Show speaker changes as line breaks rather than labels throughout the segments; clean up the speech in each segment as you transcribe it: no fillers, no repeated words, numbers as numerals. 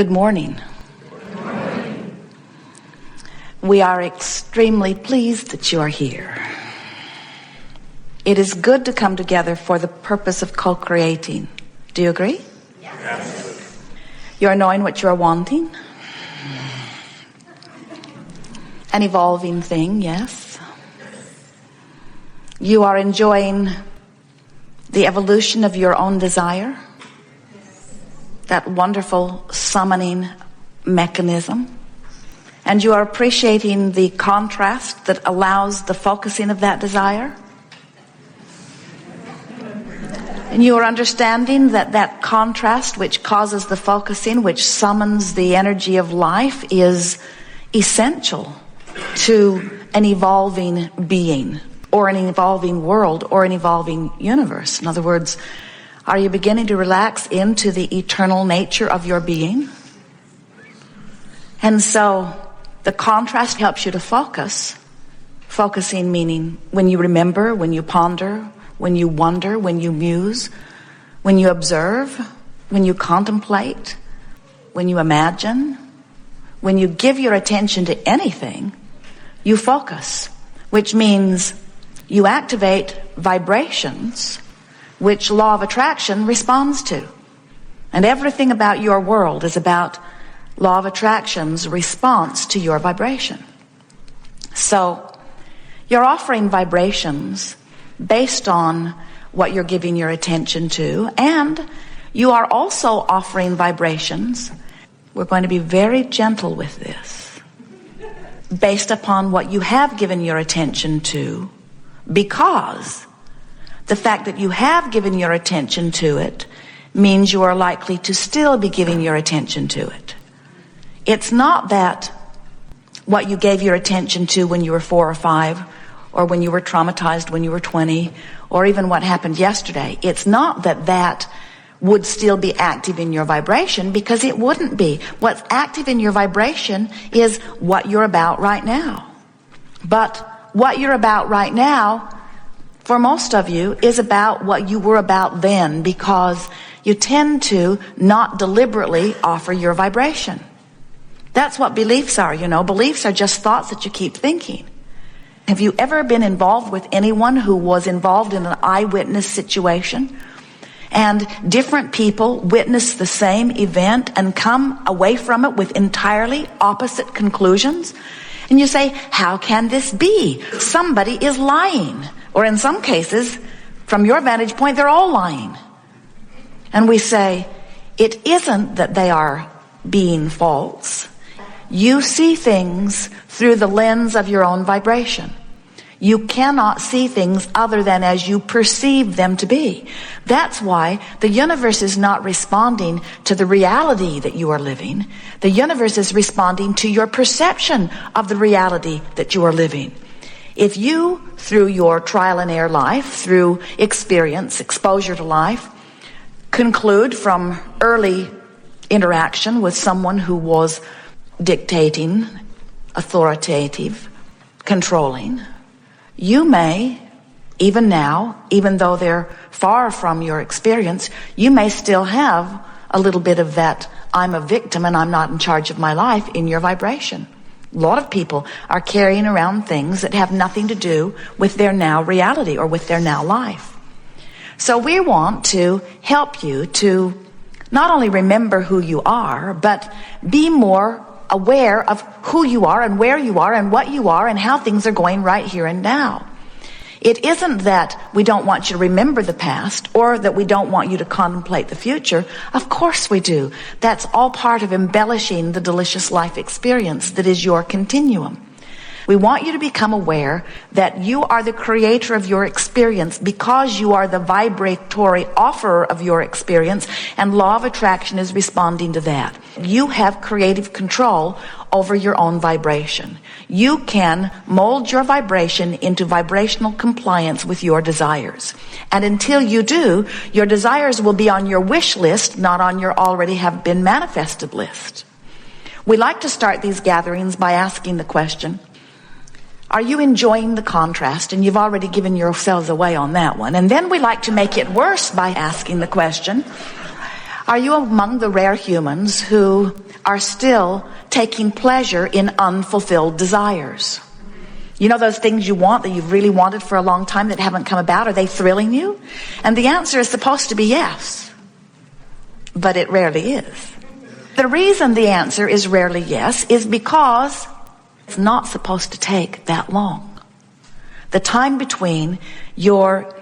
Good morning.
Good morning.
We are extremely pleased that you are here. It is good to come together for the purpose of co-creating. Do you agree?
Yes.
You're knowing what you're wanting. An evolving thing, yes. You are enjoying the evolution of your own desire. That wonderful summoning mechanism. And you are appreciating the contrast that allows the focusing of that desire. And you are understanding that that contrast which causes the focusing, which summons the energy of life, is essential to an evolving being, or an evolving world, or an evolving universe. In other words, are you beginning to relax into the eternal nature of your being? And so the contrast helps you to focus. Focusing meaning when you remember, when you ponder, when you wonder, when you muse, when you observe, when you contemplate, when you imagine, when you give your attention to anything, you focus, which means you activate vibrations which law of attraction responds to. And everything about your world is about law of attraction's response to your vibration. So you're offering vibrations based on what you're giving your attention to, and you are also offering vibrations. We're going to be very gentle with this, based upon what you have given your attention to, because the fact that you have given your attention to it means you are likely to still be giving your attention to it. It's not that what you gave your attention to when you were 4 or 5, or when you were traumatized when you were 20, or even what happened yesterday. It's not that that would still be active in your vibration, because it wouldn't be. What's active in your vibration is what you're about right now. But what you're about right now, for most of you, is about what you were about then, because you tend to not deliberately offer your vibration. That's what beliefs are, you know. Beliefs are just thoughts that you keep thinking. Have you ever been involved with anyone who was involved in an eyewitness situation, and different people witness the same event and come away from it with entirely opposite conclusions? And you say, how can this be? Somebody is lying. Or in some cases, from your vantage point, they're all lying. And we say, it isn't that they are being false. You see things through the lens of your own vibration. You cannot see things other than as you perceive them to be. That's why the universe is not responding to the reality that you are living. The universe is responding to your perception of the reality that you are living. If you, through your trial and error life, through experience, exposure to life, conclude from early interaction with someone who was dictating, authoritative, controlling, you may, even now, even though they're far from your experience, you may still have a little bit of that I'm a victim and I'm not in charge of my life in your vibration. A lot of people are carrying around things that have nothing to do with their now reality or with their now life. So we want to help you to not only remember who you are, but be more aware of who you are and where you are and what you are and how things are going right here and now. It isn't that we don't want you to remember the past or that we don't want you to contemplate the future. Of course we do. That's all part of embellishing the delicious life experience that is your continuum. We want you to become aware that you are the creator of your experience because you are the vibratory offerer of your experience, and law of attraction is responding to that. You have creative control over your own vibration. You can mold your vibration into vibrational compliance with your desires. And until you do, your desires will be on your wish list, not on your already have been manifested list. We like to start these gatherings by asking the question, are you enjoying the contrast? And you've already given yourselves away on that one. And then we like to make it worse by asking the question, are you among the rare humans who are still taking pleasure in unfulfilled desires. You know those things you want that you've really wanted for a long time that haven't come about? Are they thrilling you? And the answer is supposed to be yes. But it rarely is. The reason the answer is rarely yes is because it's not supposed to take that long. The time between your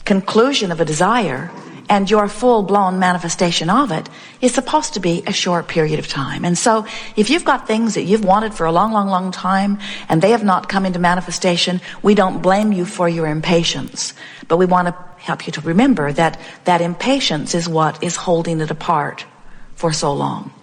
conclusion of a desire and your full-blown manifestation of it is supposed to be a short period of time. And so if you've got things that you've wanted for a long, long, long time and they have not come into manifestation, we don't blame you for your impatience. But we want to help you to remember that that impatience is what is holding it apart for so long.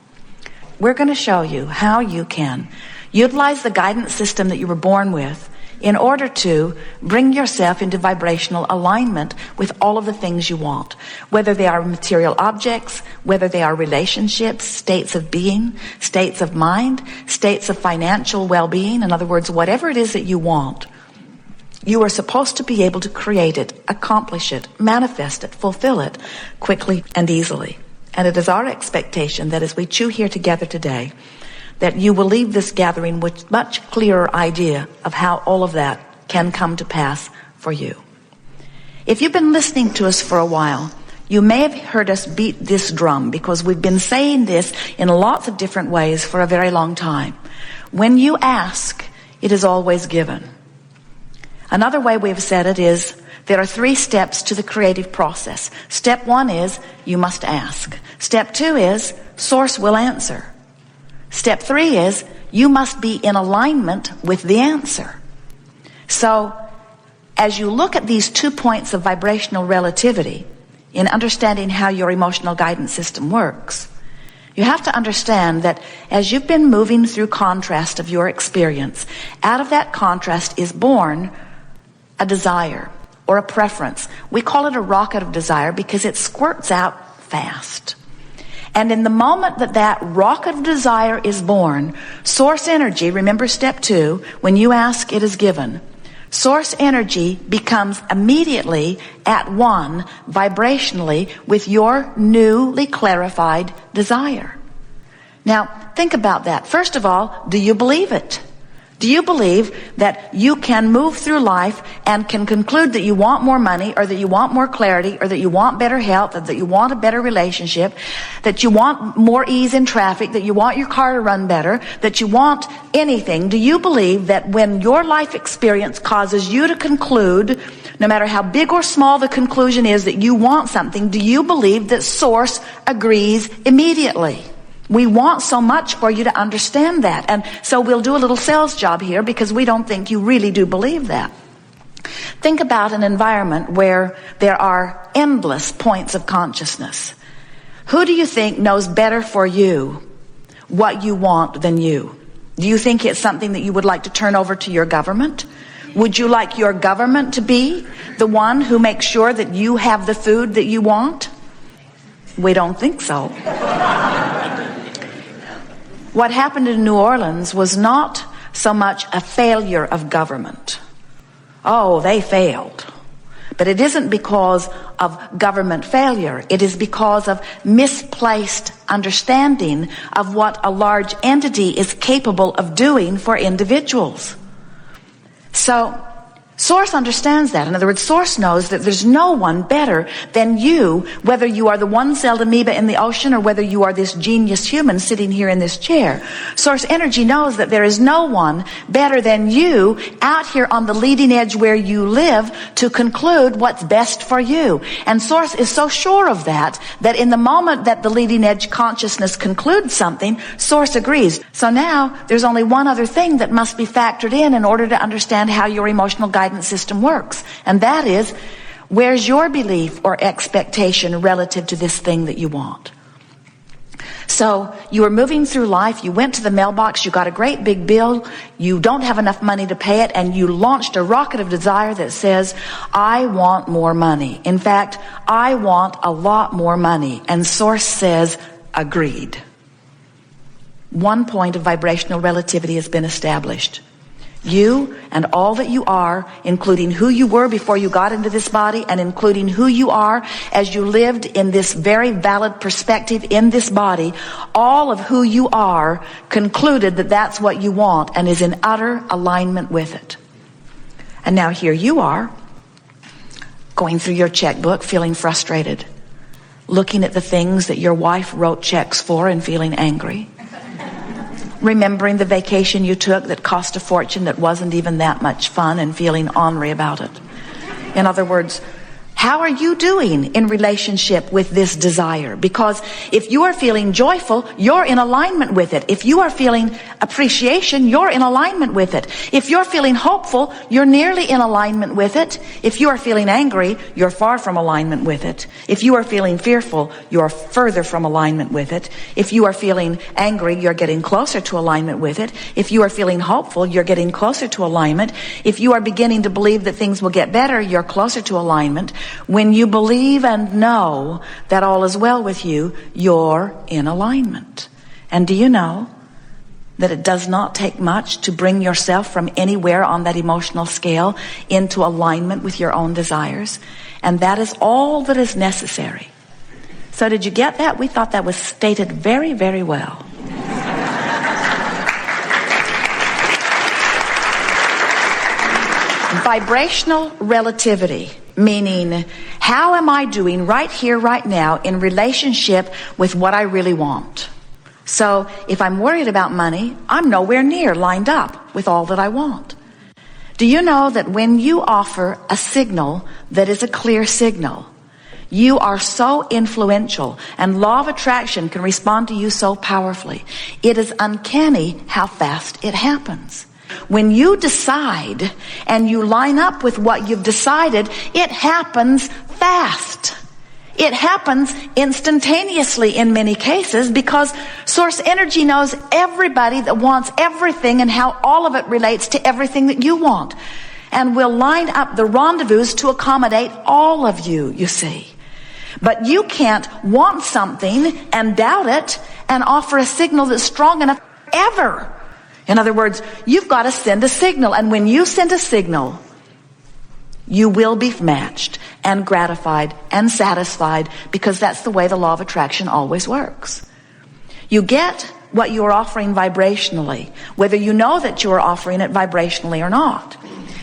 We're going to show you how you can utilize the guidance system that you were born with in order to bring yourself into vibrational alignment with all of the things you want, whether they are material objects, whether they are relationships, states of being, states of mind, states of financial well-being. In other words, whatever it is that you want, you are supposed to be able to create it, accomplish it, manifest it, fulfill it quickly and easily. And it is our expectation that as we chew here together today, that you will leave this gathering with much clearer idea of how all of that can come to pass for you. If you've been listening to us for a while, you may have heard us beat this drum because we've been saying this in lots of different ways for a very long time. When you ask, it is always given. Another way we've said it is there are 3 steps to the creative process. Step 1 is you must ask. Step 2 is Source will answer. Step 3 is you must be in alignment with the answer. So as you look at these 2 points of vibrational relativity in understanding how your emotional guidance system works, you have to understand that as you've been moving through contrast of your experience, out of that contrast is born a desire or a preference. We call it a rocket of desire because it squirts out fast. And in the moment that that rocket of desire is born, source energy, remember step 2, when you ask, it is given. Source energy becomes immediately at one vibrationally with your newly clarified desire. Now, think about that. First of all, do you believe it? Do you believe that you can move through life and can conclude that you want more money, or that you want more clarity, or that you want better health, or that you want a better relationship, that you want more ease in traffic, that you want your car to run better, that you want anything? Do you believe that when your life experience causes you to conclude, no matter how big or small the conclusion is, that you want something, do you believe that Source agrees immediately? We want so much for you to understand that. And so we'll do a little sales job here because we don't think you really do believe that. Think about an environment where there are endless points of consciousness. Who do you think knows better for you what you want than you? Do you think it's something that you would like to turn over to your government? Would you like your government to be the one who makes sure that you have the food that you want? We don't think so. What happened in New Orleans was not so much a failure of government. Oh, they failed. But it isn't because of government failure. It is because of misplaced understanding of what a large entity is capable of doing for individuals. So Source understands that. In other words, Source knows that there's no one better than you, whether you are the one-celled amoeba in the ocean or whether you are this genius human sitting here in this chair. Source energy knows that there is no one better than you out here on the leading edge where you live to conclude what's best for you. And Source is so sure of that, that in the moment that the leading edge consciousness concludes something, Source agrees. So now there's only one other thing that must be factored in order to understand how your emotional guidance system works, and that is, where's your belief or expectation relative to this thing that you want? So you were moving through life, you went to the mailbox, you got a great big bill, you don't have enough money to pay it, and you launched a rocket of desire that says, I want more money. In fact, I want a lot more money. And Source says, agreed. One point of vibrational relativity has been established. You and all that you are, including who you were before you got into this body, and including who you are as you lived in this very valid perspective in this body, all of who you are concluded that that's what you want and is in utter alignment with it. And now here you are, going through your checkbook, feeling frustrated, looking at the things that your wife wrote checks for and feeling angry, remembering the vacation you took that cost a fortune that wasn't even that much fun and feeling ornery about it. In other words, how are you doing in relationship with this desire? Because if you are feeling joyful, you're in alignment with it. If you are feeling appreciation, you're in alignment with it. If you're feeling hopeful, you're nearly in alignment with it. If you are feeling angry, you're far from alignment with it. If you are feeling fearful, you're further from alignment with it. If you are feeling angry, you're getting closer to alignment with it. If you are feeling hopeful, you're getting closer to alignment. If you are beginning to believe that things will get better, you're closer to alignment. When you believe and know that all is well with you, you're in alignment. And do you know that it does not take much to bring yourself from anywhere on that emotional scale into alignment with your own desires? And that is all that is necessary. So did you get that? We thought that was stated very, very well. Vibrational relativity, meaning how am I doing right here, right now in relationship with what I really want? So if I'm worried about money, I'm nowhere near lined up with all that I want. Do you know that when you offer a signal that is a clear signal, you are so influential, and law of attraction can respond to you so powerfully. It is uncanny how fast it happens. When you decide and you line up with what you've decided, it happens fast. It happens instantaneously in many cases, because source energy knows everybody that wants everything and how all of it relates to everything that you want. And will line up the rendezvous to accommodate all of you, you see. But you can't want something and doubt it and offer a signal that's strong enough ever. In other words, you've got to send a signal. And when you send a signal, you will be matched and gratified and satisfied, because that's the way the law of attraction always works. You get what you're offering vibrationally, whether you know that you're offering it vibrationally or not.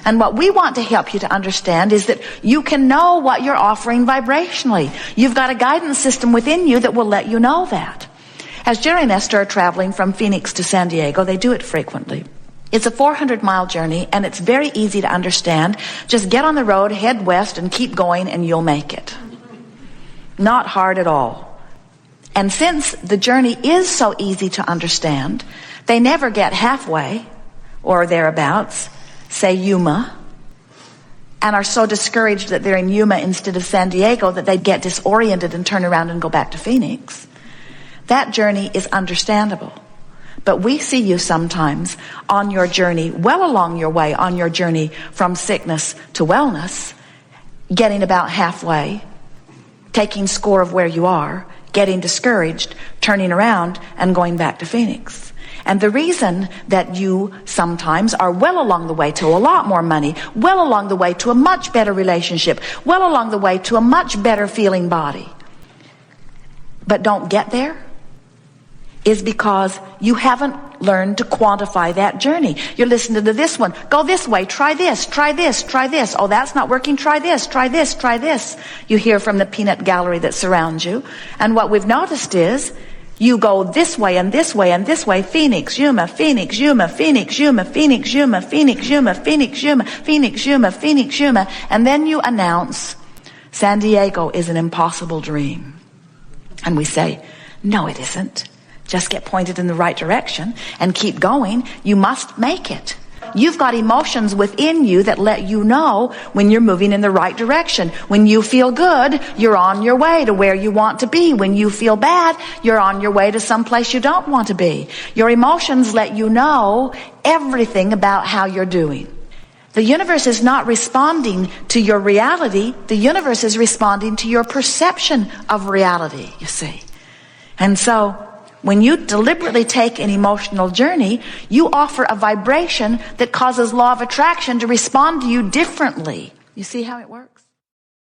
And what we want to help you to understand is that you can know what you're offering vibrationally. You've got a guidance system within you that will let you know that. As Jerry and Esther are traveling from Phoenix to San Diego, they do it frequently. It's a 400-mile journey, and it's very easy to understand. Just get on the road, head west, and keep going, and you'll make it. Not hard at all. And since the journey is so easy to understand, they never get halfway, or thereabouts, say Yuma, and are so discouraged that they're in Yuma instead of San Diego that they get disoriented and turn around and go back to Phoenix. That journey is understandable. But we see you sometimes on your journey, well along your way, on your journey from sickness to wellness, getting about halfway, taking score of where you are, getting discouraged, turning around, and going back to Phoenix. And the reason that you sometimes are well along the way to a lot more money, well along the way to a much better relationship, well along the way to a much better feeling body, but don't get there, is because you haven't learned to quantify that journey. You're listening to this one. Go this way. Try this. Try this. Try this. Oh, that's not working. Try this. Try this. Try this. You hear from the peanut gallery that surrounds you. And what we've noticed is you go this way and this way and this way. Phoenix, Yuma, Phoenix, Yuma, Phoenix, Yuma, Phoenix, Yuma, Phoenix, Yuma, Phoenix, Yuma, Phoenix, Yuma, Phoenix, Yuma. And then you announce San Diego is an impossible dream. And we say, no, it isn't. Just get pointed in the right direction and keep going. You must make it. You've got emotions within you that let you know when you're moving in the right direction. When you feel good, you're on your way to where you want to be. When you feel bad, you're on your way to someplace you don't want to be. Your emotions let you know everything about how you're doing. The universe is not responding to your reality. The universe is responding to your perception of reality, you see. And so when you deliberately take an emotional journey, you offer a vibration that causes law of attraction to respond to you differently. You see how it works?